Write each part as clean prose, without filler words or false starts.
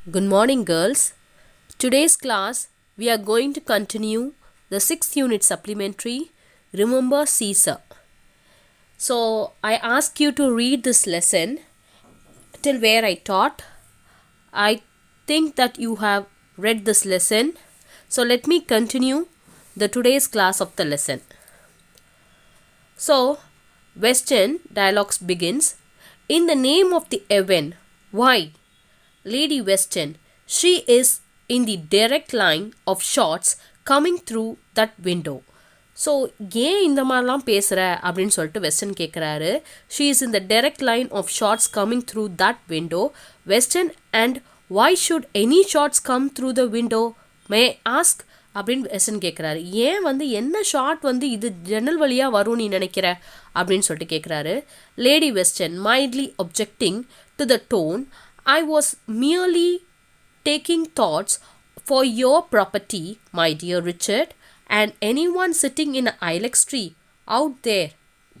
Good morning, girls. Today's class, we are going to continue the 6th unit supplementary. Remember Caesar. So, I ask you to read this lesson till where I taught. I think that you have read this lesson. So, let me continue the today's class of the lesson. So, Western dialogues begins. In the name of the event, why? Lady Weston, she is in the direct line of shots coming through that window. So ஏன் இந்த மாதிரிலாம் பேசுகிற அப்படின்னு சொல்லிட்டு Western கேட்குறாரு. She is in the direct line of shots coming through that window. Western and why should any shots come through the window may ask அப்படின்னு Western கேட்குறாரு. ஏன் என்ன ஷார்ட் இது ஜன்னல் வழியாக வரும் நீ நினைக்கிற அப்படின்னு சொல்லிட்டு கேட்குறாரு. Lady Western mildly objecting to the tone. I was merely taking thoughts for your property, my dear Richard, and anyone sitting in an ilex tree out there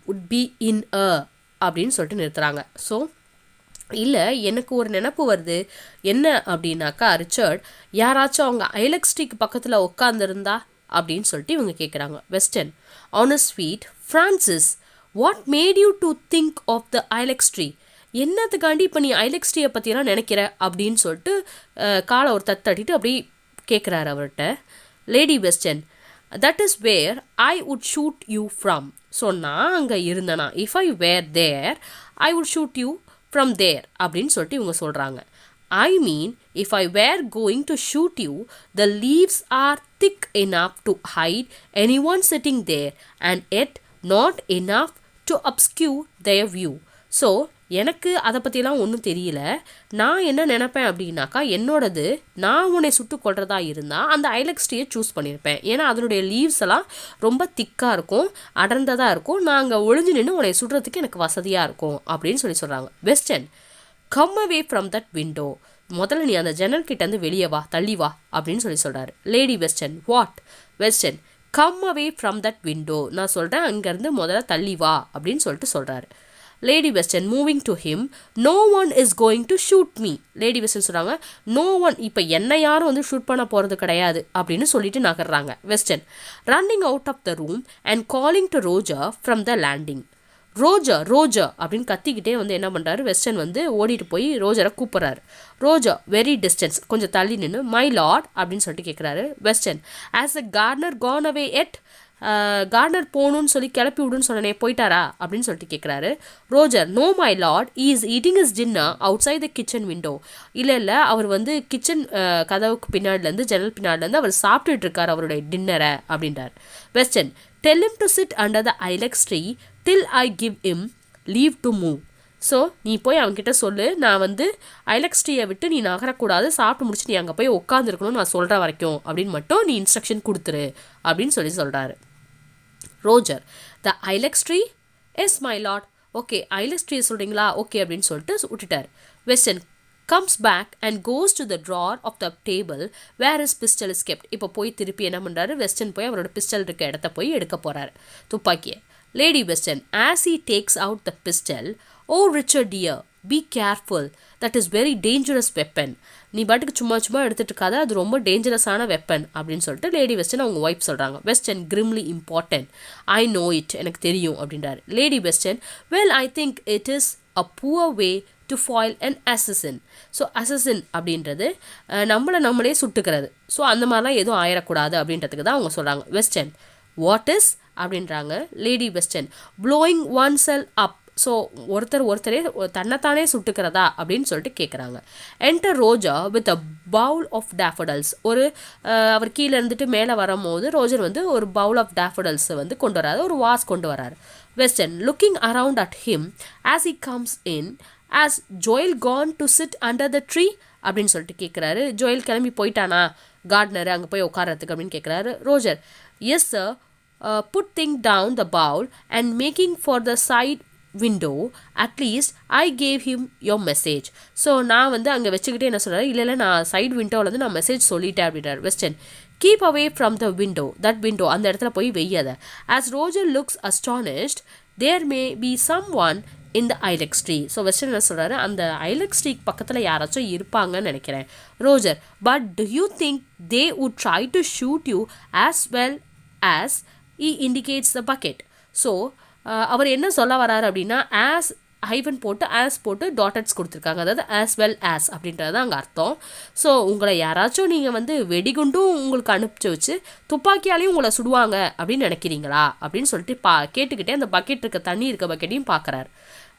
would be in a அப்படின்னு சொல்லிட்டு நிறுத்துறாங்க. So இல்லை எனக்கு ஒரு நினப்பு வருது என்ன அப்படின்னாக்கா, Richard யாராச்சும் அவங்க ஐலக்ஸ் ட்ரீக்கு பக்கத்தில் உட்காந்துருந்தா அப்படின்னு சொல்லிட்டு இவங்க கேட்குறாங்க. Western on a sweet Francis, what made you to think of the ilex tree? என்னத்துக்காண்டி இப்போ நீ ஐலக்ஸ் ட்ரீயை பற்றிலாம் நினைக்கிற அப்படின்னு சொல்லிட்டு காலை ஒரு தட்டிட்டு அப்படி கேட்குறாரு அவர்கிட்ட. Lady Western, that is where I would shoot you from. So நான் அங்கே இருந்தேனா, if I were there I would shoot you from there அப்படின்னு சொல்லிட்டு இவங்க சொல்கிறாங்க. I mean if I were going to shoot you the leaves are thick enough to hide anyone sitting there and yet not enough to obscure their view. So எனக்கு அதை பற்றிலாம் ஒன்றும் தெரியல. நான் என்ன நினப்பேன் அப்படின்னாக்கா, என்னோடது நான் உன்னை சுட்டு கொள்றதா இருந்தால் அந்த ஐலக்ஸ் ட்ரீயை சூஸ் பண்ணியிருப்பேன். ஏன்னா அதனுடைய லீவ்ஸ் எல்லாம் ரொம்ப திக்காக இருக்கும், அடர்ந்ததாக இருக்கும். நான் அங்கே ஒளிஞ்சு நின்று உன்னை சுடுறதுக்கு எனக்கு வசதியாக இருக்கும் அப்படின்னு சொல்கிறாங்க. Western, come away from that window. முதல்ல நீ அந்த ஜன்னல் கிட்டேருந்து வெளியே வா, தள்ளி வா அப்படின்னு சொல்கிறாரு. Lady Western, what? Western, come away from that window. நான் சொல்கிறேன் அங்கேருந்து முதல்ல தள்ளி வா அப்படின்னு சொல்கிறாரு. Lady Western, moving to him, no one is going to shoot me. Lady Western சொல்கிறாங்க, நோ ஒன், இப்போ என்ன யாரும் ஷூட் பண்ண போகிறது கிடையாது அப்படின்னு சொல்லிட்டு நகர்றாங்க. Western, running out of the room and calling to Roger from the landing. Roger Roger அப்படின்னு கத்திக்கிட்டே என்ன பண்ணுறாரு, வெஸ்டர்ன் ஓடிட்டு போய் ரோஜரை கூப்பிட்றாரு. ரோஜர் வெரி டிஸ்டன்ஸ், கொஞ்சம் தள்ளி நின்று, மை லார்ட் அப்படின்னு சொல்லிட்டு கேட்குறாரு. Western, has a gardener gone away yet. Gardener போகணுன்னு சொல்லி கிளப்பி விடுன்னு சொன்னனே, போயிட்டாரா அப்படின்னு சொல்லிட்டு கேட்குறாரு. Roger, no my lord, is eating is dinner outside the kitchen window. இல்லை அவர் கிச்சன் கதவுக்கு பின்னாடிலேருந்து ஜன்னல் பின்னாடிலேருந்து அவர் சாப்பிட்டுட்டு இருக்கார் அவருடைய டின்னரை அப்படின்றார். Western, tell him to sit under the ilex tree till I give him leave to move. So நீ போய் அவங்ககிட்ட சொல்லு, நான் ஐலக்ஸ் ட்ரீயை விட்டு நீ நகரக்கூடாது, சாப்பிட்டு முடிச்சு நீ அங்கே போய் உட்காந்துருக்கணும்னு நான் சொல்கிற வரைக்கும் அப்படின்னு மட்டும் நீ இன்ஸ்ட்ரக்ஷன் கொடுத்துரு அப்படின்னு சொல்கிறாரு. Roger, the ilex tree? Yes my lord. Okay, ilex tree சொல்கிறீங்களா, ஓகே அப்படின்னு சொல்லிட்டு விட்டுட்டார். Western comes back and goes to the drawer of the table where his pistol is kept. இப்போ போய் திருப்பி என்ன பண்ணுறாரு, வெஸ்டர்ன் போய் அவரோட பிஸ்டல் இருக்க இடத்த போய் எடுக்க போகிறாரு, துப்பாக்கியை. Lady western, as he takes out the pistol, oh Richard dear, be careful, that is very dangerous weapon. நீ பாட்டுக்கு சும்மா எடுத்துகிட்டு இருக்காத, அது ரொம்ப டேஞ்சரஸான வெப்பன் அப்படின்னு சொல்லிட்டு லேடி வெஸ்டர்ன் அவங்க ஒய்ஃப் சொல்கிறாங்க. Western, grimly important, I know it, எனக்கு தெரியும் அப்படின்றாரு. Lady Western, well I think it is a poor way to foil an assassin. So assassin அப்படின்றது நம்மளே சுட்டுக்கிறது. ஸோ அந்த மாதிரிலாம் எதுவும் ஆயிடக்கூடாது அப்படின்றதுக்கு தான் அவங்க சொல்கிறாங்க. வெஸ்டர்ன், வாட் இஸ் அப்படின்றாங்க. Lady Western, blowing one self up. So ஒருத்தரே தன்னைத்தானே சுட்டுக்கிறதா அப்படின்னு சொல்லிட்டு கேட்குறாங்க. Enter Roger with a bowl of daffodils. அவர் கீழே இருந்துட்டு மேலே வரும்போது ரோஜர் ஒரு பவுல் ஆஃப் டேஃபடல்ஸ் கொண்டு வராரு, ஒரு வாஸ் கொண்டு வராரு. Western, looking around at him as he comes in, as Joel Khan to sit under the tree அப்படின்னு சொல்லிட்டு கேட்குறாரு. ஜோயல் கிளம்பி போயிட்டானா கார்டனர் அங்கே போய் உட்காரத்துக்கு அப்படின்னு கேட்குறாரு. Roger, yes sir, put thing down the bowl and making for the side window, at least I gave him your message. So நான் அங்கே வச்சுக்கிட்டே என்ன சொல்கிறாரு, இல்லை நான் சைட் விண்டோவில் நான் மெசேஜ் சொல்லிட்டேன் அப்படின்றார். Western, keep away from the window, that window, அந்த இடத்துல போய் வெய்யாத. As Roger looks astonished, there may be someone in the ilex tree. So Weston என்ன சொல்றாரு, அந்த ஐலெக்ஸ் ட்ரீ பக்கத்தில் யாராச்சும் இருப்பாங்கன்னு நினைக்கிறேன். Roger, but do you think they would try to shoot you as well as he indicates the bucket? So அவர் என்ன சொல்ல வராரு அப்படின்னா, as ஹைவன் போட்டு ஆஸ் போட்டு டாட்டட்ஸ் கொடுத்துருக்காங்க, அதாவது ஆஸ் வெல் ஆஸ் அப்படின்றது தான் அங்கே அர்த்தம். ஸோ உங்களை யாராச்சும் நீங்கள் வந்து வெடிகுண்டும் உங்களுக்கு அனுப்பிச்சு வச்சு துப்பாக்கியாலையும் உங்களை சுடுவாங்க அப்படின்னு நினைக்கிறீங்களா அப்படின்னு சொல்லிட்டு கேட்டுக்கிட்டே அந்த பக்கெட் இருக்க தண்ணி இருக்க பக்கெட்டையும் பார்க்குறாரு.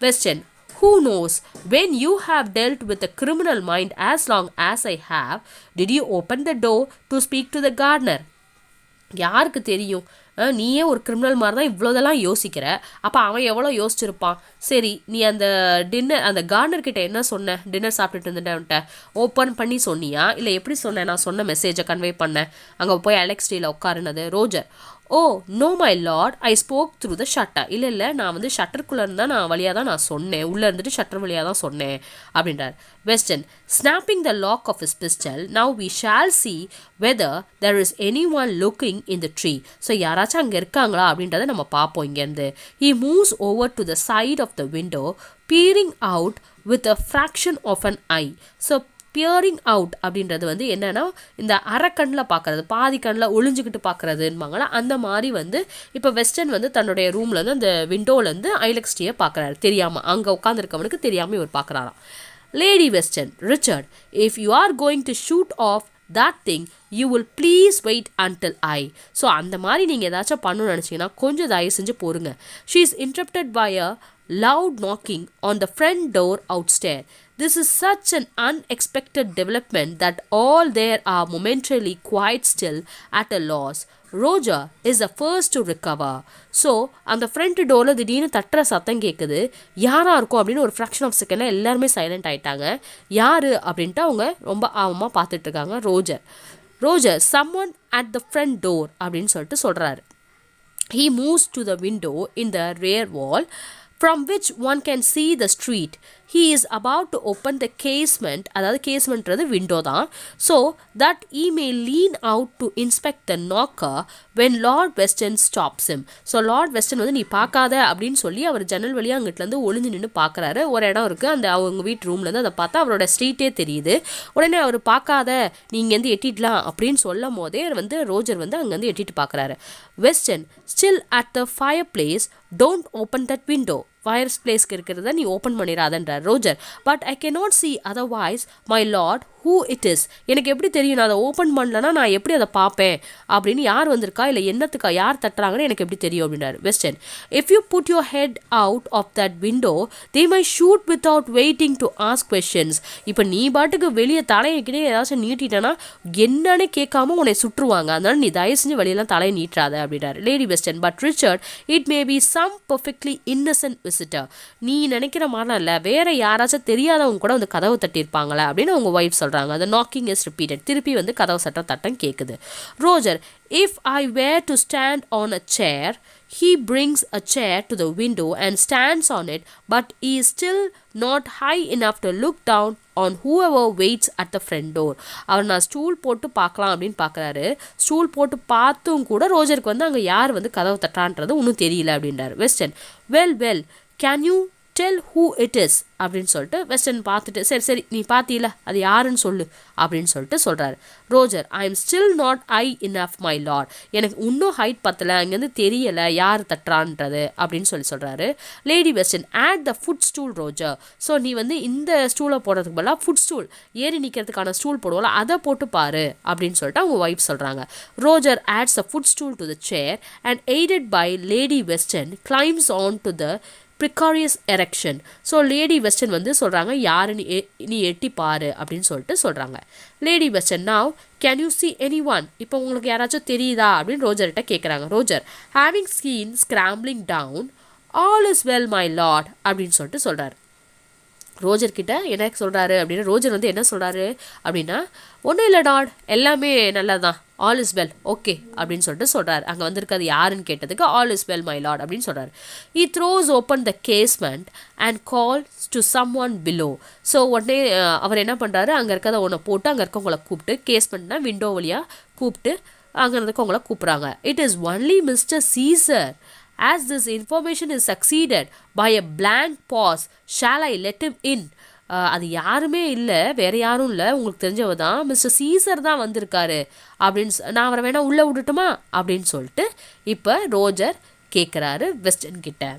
Western, who knows, when you have dealt with a criminal mind as long as I have, did you open the door to speak to the gardener? யாருக்கு தெரியும், நீயே ஒரு கிரிமினல் மாதிரி தான் இவ்வளோதெல்லாம் யோசிக்கிற, அப்போ அவன் எவ்வளோ யோசிச்சிருப்பான். சரி, நீ அந்த அந்த கார்டனர்கிட்ட என்ன சொன்ன, டின்னர் சாப்பிட்டுட்டு இருந்துட்டேன்ட்ட ஓப்பன் பண்ணி சொன்னியா, இல்லை எப்படி சொன்னேன், நான் சொன்ன மெசேஜை கன்வே பண்ணேன், அங்கே போய் அலெக்ஸ் ட்ரீல உட்காருனது. Roger, oh no my lord, I spoke through the shutter. இல்லை நான் வந்து ஷட்டருக்குள்ளே இருந்தால் நான் வழியாக தான் நான் சொன்னேன், உள்ளே இருந்துட்டு ஷட்டர் வழியாக தான் சொன்னேன் அப்படின்றார். Weston, snapping the lock off his pistol, now we shall see whether there is anyone looking in the tree. So யாராச்சும் அங்கே இருக்காங்களா அப்படின்றத நம்ம பார்ப்போம் இங்கேருந்து. He moves over to the side of the window, peering out with a fraction of an eye. So bearing out அப்படின்றது வந்து என்னன்னா, இந்த அரைக்கண்ணில் பார்க்குறது, பாதி கண்ணில் ஒளிஞ்சுக்கிட்டு பார்க்குறதுன்பாங்களா, அந்த மாதிரி வந்து இப்போ வெஸ்டர்ன் வந்து தன்னுடைய ரூம்லேருந்து அந்த விண்டோலேருந்து ஐலெக்ஸ் ட்ரீயை பார்க்குறாரு தெரியாமல், அங்கே உட்காந்துருக்கவனுக்கு தெரியாமல் இவர் பார்க்குறாராம். Lady Western, Richard, if you are going to shoot off that thing, you will please wait until I. So அந்த மாதிரி நீங்கள் ஏதாச்சும் பண்ணணும்னு நினச்சிங்கன்னா கொஞ்சம் தயவு செஞ்சு பொறுங்க. She is interrupted by a loud knocking on the front door outstairs. This is such an unexpected development that all there are momentarily quite still at a loss. Roger is the first to recover. So அந்த front டோரில் திடீர்னு தட்டுற சத்தம் கேட்குது. யாராக இருக்கும் அப்படின்னு ஒரு fraction of செகண்டில் எல்லாருமே சைலண்ட் ஆகிட்டாங்க. யார் அப்படின்ட்டு அவங்க ரொம்ப ஆர்வமாக பார்த்துட்ருக்காங்க. Roger, someone at the front door அப்படின்னு சொல்லிட்டு சொல்கிறாரு. He moves to the window in the rear wall from which one can see the street. He is about to open the casement, அதாவது கேஸ்மெண்ட்றது விண்டோ தான், so that he may lean out to inspect the knocker when Lord Weston stops him. So Lord western வந்து நீ பார்க்காத அப்படின்னு சொல்லி அவர் ஜன்னல் வழியாக அங்கிட்டலேருந்து ஒளிஞ்சு நின்று பார்க்குறாரு. ஒரு இடம் இருக்குது, அந்த அவங்க வீட்டு ரூம்லேருந்து அதை பார்த்தா அவரோட ஸ்ட்ரீட்டே தெரியுது. உடனே அவர் பார்க்காத, நீங்கள் வந்து எட்டிடலாம் அப்படின்னு சொல்லும் போதே வந்து ரோஜர் வந்து அங்கேருந்து எட்டிட்டு பார்க்குறாரு. Weston, still at the fireplace, don't open that window. ஃபயர் பிளேஸ்க்கு இருக்கிறத நீ ஓப்பன் பண்ணிடாதன்றார் Roger. But I cannot see otherwise my lord who it is. எனக்கு எப்படி தெரியும், நான் அதை ஓப்பன் பண்ணலன்னா நான் எப்படி அதை பார்ப்பேன் அப்படின்னு, யார் வந்திருக்கா இல்லை என்னத்துக்கா யார் தட்டுறாங்கன்னு எனக்கு எப்படி தெரியும் அப்படின்னாரு. Weston, if you put your head out of that window they may shoot without waiting to ask questions. இப்போ நீ பாட்டுக்கு வெளியே தலையக்கிட்டே ஏதாச்சும் நீட்டிட்டேன்னா என்னன்னு கேட்காம உன்னை சுற்றுவாங்க, அதனால நீ தயவு செஞ்சு வெளியெல்லாம் தலையை நீட்டாத அப்படின்னாரு. Lady Weston, but Richard, it may be some perfectly innocent visitor. நீ நினைக்கிற மாதிரிலாம் இல்லை, வேற யாராச்சும் தெரியாதவங்க கூட வந்து கதவை தட்டியிருப்பாங்களே அப்படின்னு அவங்க ஒய்ஃப் சொல்கிறாங்க. அந்த நாக்கிங் இஸ் ரிப்பீட்டட். திருப்பி வந்து கதவு தட்டம் கேட்குது. Roger, if I were to stand on a chair, he brings a chair to the window and stands on it, but he is still not high enough to look down on whoever waits at the front door. அவர் நான் stool போட்டு பார்க்கலாம் அப்படின்னு பார்க்குறாரு. Stool போட்டு பார்த்தும் கூட ரோஜருக்கு வந்து அங்கே யார் வந்து கதவு தட்டான்றது ஒன்றும் தெரியல அப்படின்றாரு. Western, well can you tell who it is அப்படின்னு சொல்லிட்டு வெஸ்டன் பார்த்துட்டு, சரி நீ பார்த்தீல அது யாருன்னு சொல்லு அப்படின்னு சொல்லிட்டு சொல்கிறாரு. Roger, I am still not I enough my Lord. எனக்கு இன்னும் ஹைட் பத்தலை, அங்கேருந்து தெரியலை யார் தட்டுறான்றது அப்படின்னு சொல்கிறாரு. Lady Weston, add the footstool Roger. So நீ வந்து இந்த ஸ்டூலை போடுறதுக்கு பதிலாக ஃபுட் ஸ்டூல், ஏறி நிற்கிறதுக்கான ஸ்டூல் போடுவோம்ல அதை போட்டு பாரு அப்படின்னு சொல்லிட்டு அவங்க ஒய்ஃப் சொல்கிறாங்க. Roger adds the footstool to the chair and aided by Lady Weston climbs on to the precarious erection. So lady western வந்து சொல்கிறாங்க, யாரு நீ எட்டி பாரு அப்படின்னு சொல்லிட்டு சொல்கிறாங்க. Lady western, now can you see anyone? இப்போ உங்களுக்கு யாராச்சும் தெரியுதா அப்படின்னு ரோஜர்கிட்ட கேட்குறாங்க. Roger, having seen scrambling down, all is well my lord அப்படின்னு சொல்லிட்டு சொல்கிறார். ரோஜர்கிட்ட என்ன சொல்கிறாரு அப்படின்னா, ரோஜர் வந்து என்ன சொல்கிறாரு அப்படின்னா, ஒன்றும் இல்லை டாட், எல்லாமே நல்லதான், ஆல் இஸ் வெல் ஓகே அப்படின்னு சொல்லிட்டு சொல்கிறார். அங்கே வந்திருக்கிறது யாருன்னு கேட்டதுக்கு all is well my Lord அப்படின்னு சொல்கிறார். he throws open the casement and calls to someone below. So உடனே அவர் என்ன பண்ணுறாரு, அங்கே இருக்கிறத ஒன்றை போட்டு அங்கே இருக்கவங்கள கூப்பிட்டு, கேஸ்மெண்ட்னா விண்டோ வழியாக கூப்பிட்டு அங்கே இருக்கவங்கள கூப்பிட்றாங்க. It is only Mister Caesar As this information is succeeded by a blank pause, shall I let him in? அது யாருமே இல்லை, வேற யாரும் இல்லை, உங்களுக்கு தெரிஞ்சவ தான், மிஸ்டர் சீசர் தான் வந்திருக்காரு அப்படின்னு நான் அவரை வேணா உள்ளே விட்டுட்டுமா அப்படின்னு சொல்லிட்டு இப்போ ரோஜர் கேட்குறாரு வெஸ்டன் கிட்ட.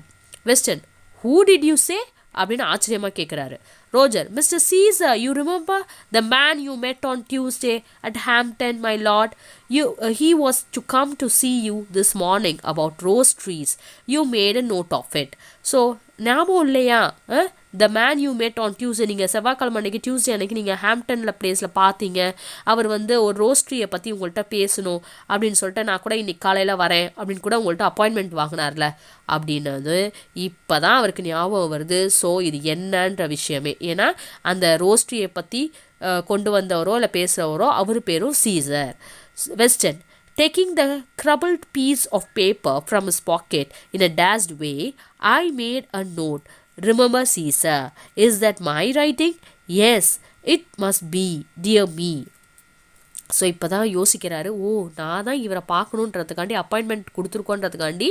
Weston, who did you say அப்படின்னு ஆச்சரியமாக கேட்குறாரு. Roger, Mister Caesar, you remember the man you met on Tuesday at Hampton, my lord. He was to come to see you this morning about rose trees. You made a note of it. So ஞாபகம் இல்லையா? த man you met on Tuesday, நீங்கள் செவ்வாய்க்கிழமை அன்றைக்கி Tuesday அன்றைக்கி நீங்கள் ஹாம்ப்டனில் பிளேஸில் பார்த்தீங்க, அவர் வந்து ஒரு ரோஸ் ட்ரீயை பற்றி உங்கள்கிட்ட பேசணும் அப்படின்னு சொல்லிட்டு நான் கூட இன்றைக்கி காலையில் வரேன் அப்படின்னு கூட உங்கள்கிட்ட அப்பாயின்மெண்ட் வாங்கினார்ல அப்படின்னது இப்போ தான் அவருக்கு ஞாபகம் வருது. ஸோ இது என்னன்ற விஷயமே, ஏன்னா அந்த ரோஸ் ட்ரீயை பற்றி கொண்டு வந்தவரோ இல்லை பேசுகிறவரோ அவர் பேரும் Caesar. Weston, taking the crumpled piece of paper from his pocket in a dazed way, I made a note. Remember Caesar. Is that my writing? Yes, it must be, dear me. So இப்போ தான் யோசிக்கிறாரு, ஓ நான் தான் இவரை பார்க்கணுன்றதுக்காண்டி appointment கொடுத்துருக்கோன்றதுக்காண்டி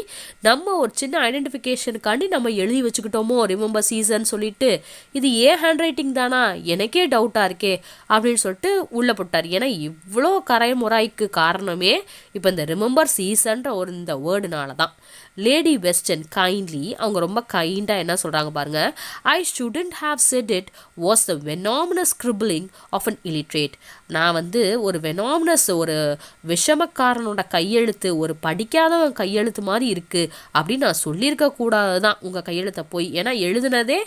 நம்ம ஒரு சின்ன ஐடென்டிஃபிகேஷனுக்காண்டி நம்ம எழுதி வச்சுக்கிட்டோமோ ரிமெம்பர் சீசன் சொல்லிட்டு, இது ஏன் ஹேண்ட் ரைட்டிங் தானா, எனக்கே டவுட்டாக இருக்கே அப்படின்னு சொல்லிட்டு உள்ளே போட்டார். ஏன்னா இவ்வளோ கரைமுறைக்கு காரணமே இப்போ இந்த ரிமெம்பர் சீசன்ற ஒரு இந்த வேர்டுனால தான். லேடி வெஸ்டன் கைண்ட்லி, அவங்க ரொம்ப கைண்டாக என்ன சொல்கிறாங்க பாருங்க, I shouldn't have said it was the venomous scribbling of an illiterate. நான் வந்து ஒரு வெனாமினஸ், ஒரு விஷமக்காரனோட கையெழுத்து, ஒரு படிக்காதவன் கையெழுத்து மாதிரி இருக்குது அப்படின்னு நான் சொல்லியிருக்க கூடாது தான் உங்கள் கையெழுத்தை போய், ஏன்னா எழுதுனதே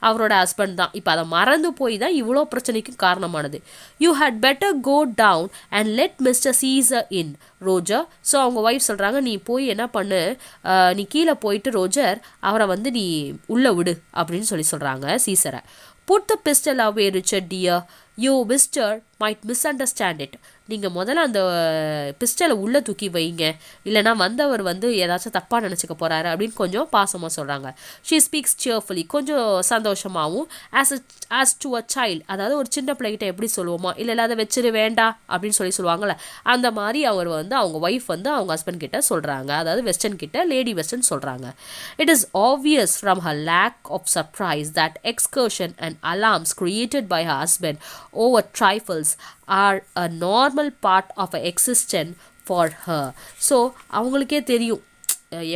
அவரோட ஹஸ்பண்ட் தான். இப்போ அதை மறந்து போய் தான் இவ்வளோ பிரச்சனைக்கும் காரணமானது. You had better go down and let mister Caesar in, Roger. So அவங்க ஒய்ஃப் சொல்கிறாங்க, நீ போய் என்ன பண்ணு, நீ கீழே போயிட்டு ரோஜர் அவரை வந்து நீ உள்ளே விடு அப்படின்னு சொல்கிறாங்க சீசரை. Put the pistol away Richard dear, you mister might misunderstand it. நீங்கள் முதல்ல அந்த பிஸ்டலை உள்ளே தூக்கி வைங்க, இல்லைனா வந்தவர் வந்து ஏதாச்சும் தப்பாக நினச்சிக்க போகிறாரு அப்படின்னு கொஞ்சம் பாசமாக சொல்கிறாங்க. ஷீ ஸ்பீக்ஸ் சியர்ஃபுல்லி, கொஞ்சம் சந்தோஷமாகவும், ஆஸ் டு அ சைல்டு, அதாவது ஒரு சின்ன பிள்ளைகிட்ட எப்படி சொல்லுவோமா, இல்லை அதை வச்சிரு வேண்டாம் அப்படின்னு சொல்லுவாங்கள்ல, அந்த மாதிரி அவர் வந்து அவங்க ஒய்ஃப் வந்து அவங்க ஹஸ்பண்ட் கிட்ட சொல்கிறாங்க, அதாவது வெஸ்டர்ன் கிட்ட லேடி வெஸ்டர்ன் சொல்கிறாங்க. It is obvious from her lack of surprise that excursion and alarms created by her husband over trifles are a normal part of her existence for her. So அவங்களுக்கே தெரியும்,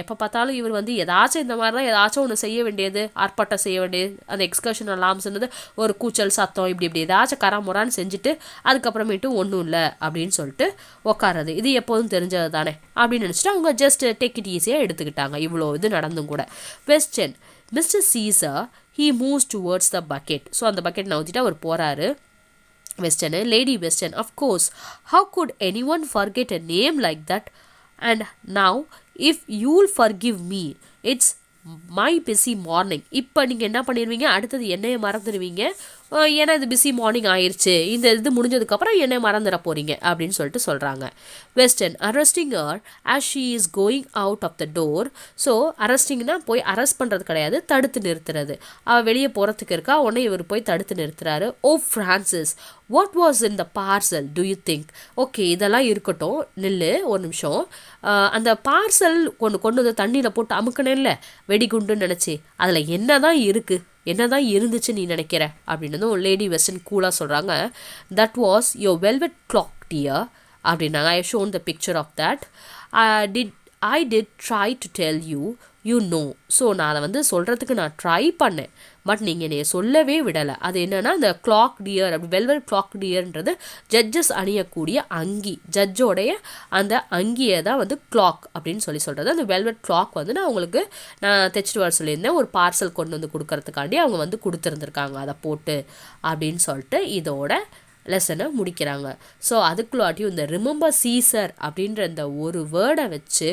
எப்போ பார்த்தாலும் இவர் வந்து ஏதாச்சும் இந்த மாதிரி தான் ஏதாச்சும் ஒன்று செய்ய வேண்டியது, ஆர்ப்பாட்டம் செய்ய வேண்டியது, அந்த எக்ஸ்கர்ஷன் அலார்ம்ஸ்ன்றது ஒரு கூச்சல் சத்தம் இப்படி ஏதாச்சும் கராமுறான்னு செஞ்சுட்டு அதுக்கப்புறமேட்டு ஒன்றும் இல்லை அப்படின்னு சொல்லிட்டு உக்காறது, இது எப்போதும் தெரிஞ்சது தானே அப்படின்னு நினச்சிட்டு அவங்க ஜஸ்ட் டேக் இட் ஈஸியாக எடுத்துக்கிட்டாங்க. இவ்வளோ இது நடந்தும் கூட. Weston, Mister Caesar he moves towards the bucket. So அந்த பக்கெட் நவுத்திட்டு அவர் போகிறாரு. Western, Lady Western, of course, how could anyone forget a name like that? And now, if you'll forgive me, it's my busy morning. இப்போ நீங்கள் என்ன பண்ணிடுவீங்க, அடுத்தது என்னையை மறந்துடுவீங்க, ஏன்னா இது பிஸி மார்னிங் ஆயிடுச்சு, இந்த இது முடிஞ்சதுக்கப்புறம் என்னை மறந்துட போகிறீங்க அப்படின்னு சொல்லிட்டு சொல்கிறாங்க. Western, arresting her as she is going out of the door. So அரெஸ்டிங்னா போய் அரெஸ்ட் பண்ணுறது கிடையாது, தடுத்து நிறுத்துறது. அவள் வெளியே போகிறதுக்கு இருக்கா, உடனே இவர் போய் தடுத்து நிறுத்துறாரு. Oh Francis, what was in the parcel do you think? Okay இதெல்லாம் இருக்கட்டும், நில்லு ஒரு நிமிஷம். அந்த பார்சல் கொண்டு வந்து தண்ணியில் போட்டு அமுக்கணும்ல வெடிகுண்டுன்னு நினச்சி, அதில் என்ன தான் இருக்குது, என்னதான் இருந்துச்சு நீ நினைக்கிற அப்படின்னதும் லேடி வெஸ்டர்ன் கூலாக சொல்கிறாங்க, that was your velvet cloak dear அப்படின்னாங்க. I shown the picture of that. I did try to tell you, you know. So நான் அதை வந்து சொல்கிறதுக்கு நான் ட்ரை பண்ணேன், பட் நீங்கள் என்னைய சொல்லவே விடலை. அது என்னென்னா அந்த கிளாக் டியர், அப்படி வெல்வெட் கிளாக் டியர்ன்றது ஜட்ஜஸ் அணியக்கூடிய அங்கி, ஜட்ஜோடைய அந்த அங்கியை தான் வந்து கிளாக் அப்படின்னு சொல்கிறது. அந்த வெல்வெட் கிளாக் வந்து நான் தைச்சிட்டு வர சொல்லியிருந்தேன், ஒரு பார்சல் கொண்டு வந்து கொடுக்கறதுக்காண்டி அவங்க வந்து கொடுத்துருந்துருக்காங்க, அதை போட்டு அப்படின்னு சொல்லிட்டு இதோட லெசனை முடிக்கிறாங்க. ஸோ அதுக்குள்ளாட்டியும் இந்த ரிமெம்பர் சீசர் அப்படின்ற இந்த ஒரு வேர்டை வச்சு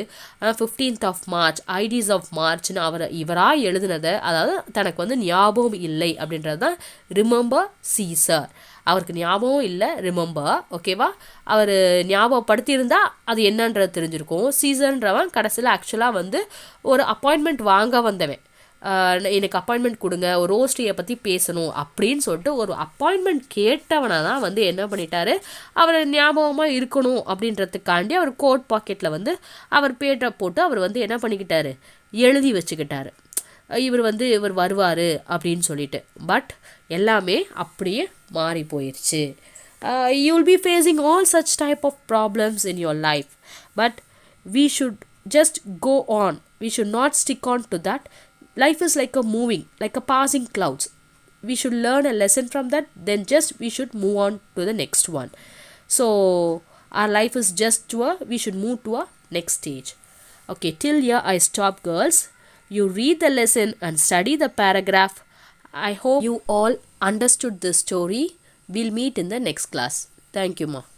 15th of March, ides of மார்ச்னு இவராக எழுதுனதை, அதாவது தனக்கு வந்து ஞாபகம் இல்லை அப்படின்றது தான் ரிமெம்பர் சீசர். அவருக்கு ஞாபகம் இல்லை, ரிமெம்பர், ஓகேவா, அவர் ஞாபகப்படுத்தியிருந்தால் அது என்னன்றது தெரிஞ்சிருக்கும். சீசர்ன்றவன் கடைசியில் ஆக்சுவலாக வந்து ஒரு அப்பாயின்மெண்ட் வாங்க வந்தவன், எனக்கு அப்பாயின்மெண்ட் கொடுங்க, ஒரு ரோஸ் ட்ரீயை பற்றி பேசணும் அப்படின்னு சொல்லிட்டு ஒரு அப்பாயின்மெண்ட் கேட்டவனை தான் வந்து என்ன பண்ணிட்டாரு, அவர் ஞாபகமாக இருக்கணும் அப்படின்றதுக்காண்டி அவர் கோட் பாக்கெட்டில் வந்து அவர் பேட்டை போட்டு அவர் வந்து என்ன பண்ணிக்கிட்டாரு, எழுதி வச்சுக்கிட்டாரு. இவர் வருவார் அப்படின்னு சொல்லிட்டு. பட் எல்லாமே அப்படியே மாறி போயிடுச்சு. You will be facing all such type of problems in your life, but we should just go on. We should not stick on to that. Life is like a moving, like a passing clouds. We should learn a lesson from that, then just we should move on to the next one. So our life is just we should move to a next stage. Okay, till here I stop, girls. You read the lesson and study the paragraph. I hope you all understood this story. We'll meet in the next class. Thank you, ma.